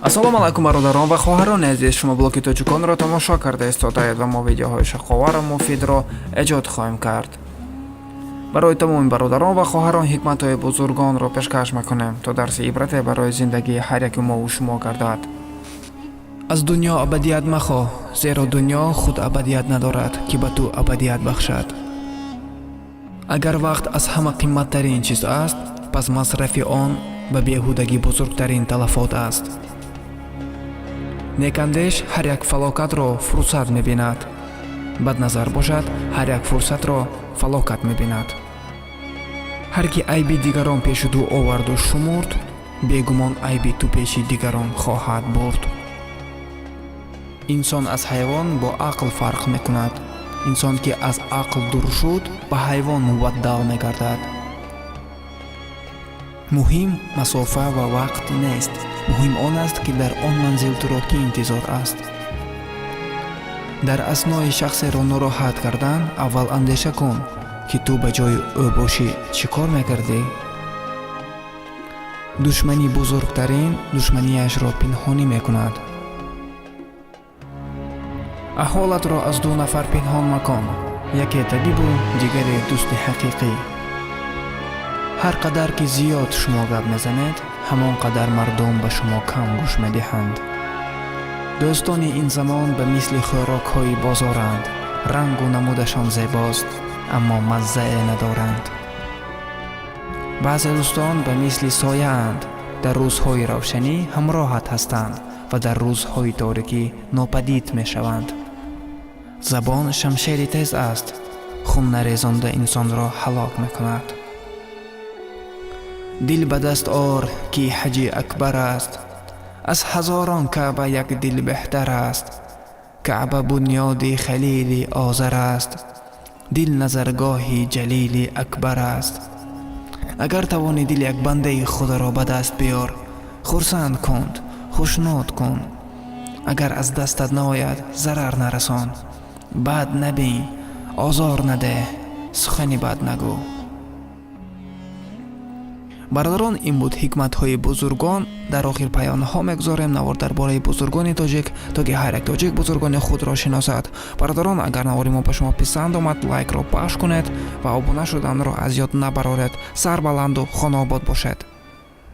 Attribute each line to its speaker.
Speaker 1: ассалому алайкум бародарон ва хоҳарон азиз, шумо блоки тоҷиконро тамошо кардаед ва мо видеоҳои шаховару муфидро эҷод хоҳем кард. барои тамоми бародарон ва хоҳарон ҳикматҳои бузургонро пешкаш мекунем, то дарси ибрате барои зиндагии ҳар яки мо шумо гардад. аз дунё абадият махоҳ, зеро дунё худ абадият надорад, ки ба ту абадият бахшад. агар вақт аз ҳама қимматтарин чиз аст, пас масрафи он ба беҳудагӣ бузургтарин талафот аст. некандеш ҳар як фалокатро фурсат мебинад, бадназар бошад ҳар як фурсатро фалокат мебинад. ҳар ки айби дигарон пеши ту оварду шумурд, бегумон айби ту пеши дигарон хоҳад бурд. инсон аз ҳайвон бо ақл фарқ мекунад. инсон ки аз ақл дур шуд, ба ҳайвон мубаддал мегардад. муҳим масофа ва вақт нест, муҳим он аст ки дар он манзил туро ки интизор аст. дар аснои шахсеро нороҳат кардан, аввал андеша кун ки ту ба ҷои ӯ бошӣ чӣ кор мекардӣ. душмани бузургтарин душманияшро пинҳонӣ мекунад. аҳволатро аз ду нафар пинҳон макун, яке табибу дигаре дӯсти ҳақиқӣ. ҳар қадар ки зиёд шумо гап мезанед, ҳамон қадар мардум ба шумо кам гӯш медиҳанд. дӯстони ин замон ба мисли хӯрокҳои бозоранд, рангу намудашон зебост, аммо маззае надоранд. баъзе дӯстон ба мисли сояанд, дар рӯзҳои равшанӣ ҳамроҳат ҳастанд ва дар рӯзҳои торикӣ нопадид мешаванд. забон шамшери тез аст, хун нарезонда инсонро ҳалок мекунад. дил ба даст ор ки ҳаҷи акбар аст, аз ҳазорон каъба як дил беҳтар аст. каъба бунёди халили озар аст, дил назаргоҳи ҷалили акбар аст. агар тавони дили як бандаи худоро ба даст биёр, хурсанд кун, хушнуд кун. агар аз дастат наояд, зарар нарасон, бад набин, озор надеҳ, сухани бад нагӯ. бародарон, ин буд ҳикматҳои бузургон. дар охир паёнҳо мегузорем навор дар бораи бузургони тоҷик, то ки ҳар як тоҷик бузургони худро шиносад. бародарон, агар навори мо ба шумо писанд омад, лайкро пахш кунед ва обуна шуданро аз ёд набароред. сар баланду хонобод бошед.